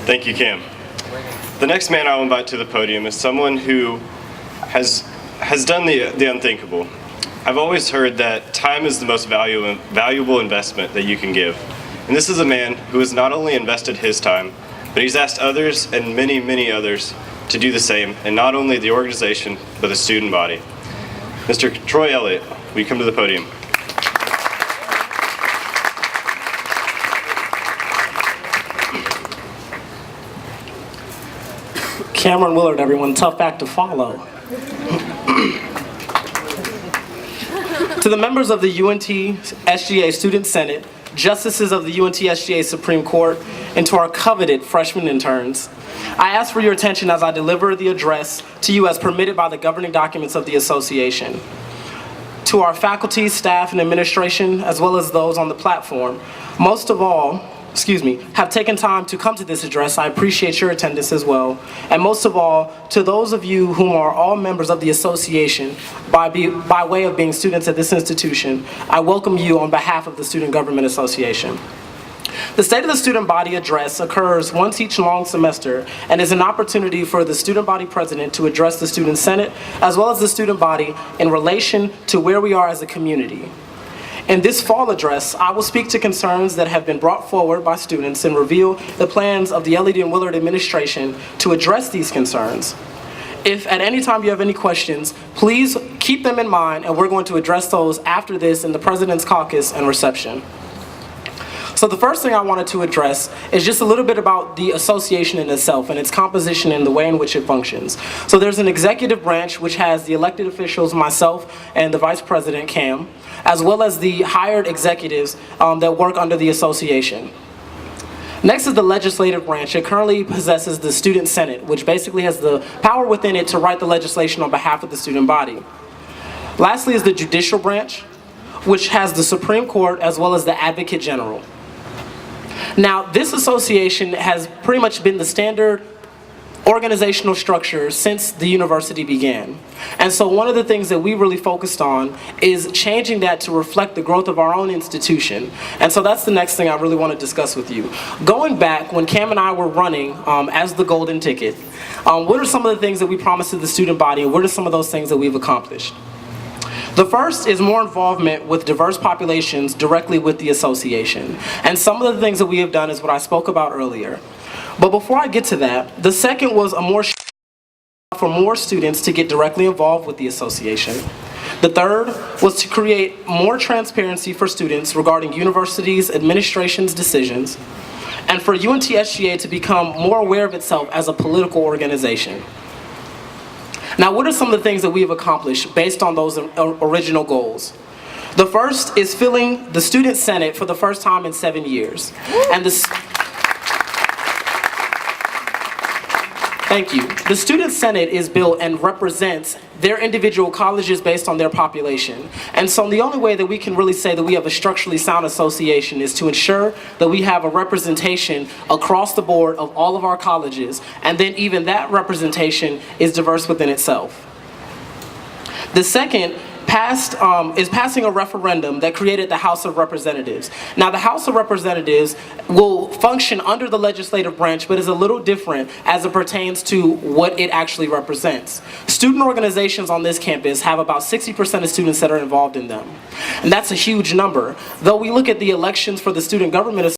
Thank you, Cam. The next man I will invite to the podium is someone who has done the unthinkable. I've always heard that time is the most valuable investment that you can give. And this is a man who has not only invested his time, but he's asked others and many, many others to do the same, and not only the organization, but the student body. Mr. Troy Elliott, will you come to the podium? Cameron Willard, everyone. Tough act to follow. To the members of the UNT SGA Student Senate, justices of the UNT SGA Supreme Court, and to our coveted freshman interns, I ask for your attention as I deliver the address to you as permitted by the governing documents of the association. To our faculty, staff, and administration, as well as those on the platform, most of all, have taken time to come to this address. I appreciate your attendance as well. And most of all, to those of you whom are all members of the association by way of being students at this institution, I welcome you on behalf of the Student Government Association. The State of the Student Body Address occurs once each long semester and is an opportunity for the Student Body President to address the Student Senate as well as the student body in relation to where we are as a community. In this fall address, I will speak to concerns that have been brought forward by students and reveal the plans of the Elliott and Willard administration to address these concerns. If at any time you have any questions, please keep them in mind, and we're going to address those after this in the President's Caucus and reception. So the first thing I wanted to address is just a little bit about the association in itself and its composition and the way in which it functions. So there's an executive branch which has the elected officials, myself, and the Vice President, Cam, as well as the hired executives that work under the association. Next is the legislative branch. It currently possesses the Student Senate, which basically has the power within it to write the legislation on behalf of the student body. Lastly is the judicial branch, which has the Supreme Court as well as the Advocate General. Now, this association has pretty much been the standard organizational structure since the university began. And so one of the things that we really focused on is changing that to reflect the growth of our own institution. And so that's the next thing I really want to discuss with you. Going back, when Cam and I were running as the golden ticket, what are some of the things that we promised to the student body, and what are some of those things that we've accomplished? The first is more involvement with diverse populations directly with the association. And some of the things that we have done is what I spoke about earlier. But before I get to that, the second was for more students to get directly involved with the association. The third was to create more transparency for students regarding universities' administration's decisions, and for UNT SGA to become more aware of itself as a political organization. Now, what are some of the things that we have accomplished based on those original goals? The first is filling the Student Senate for the first time in 7 years. And Thank you. The Student Senate is built and represents their individual colleges based on their population. And so the only way that we can really say that we have a structurally sound association is to ensure that we have a representation across the board of all of our colleges, and then even that representation is diverse within itself. The second is passing a referendum that created the House of Representatives. Now, the House of Representatives will function under the legislative branch, but is a little different as it pertains to what it actually represents. Student organizations on this campus have about 60% of students that are involved in them. And that's a huge number. Though we look at the elections for the Student Government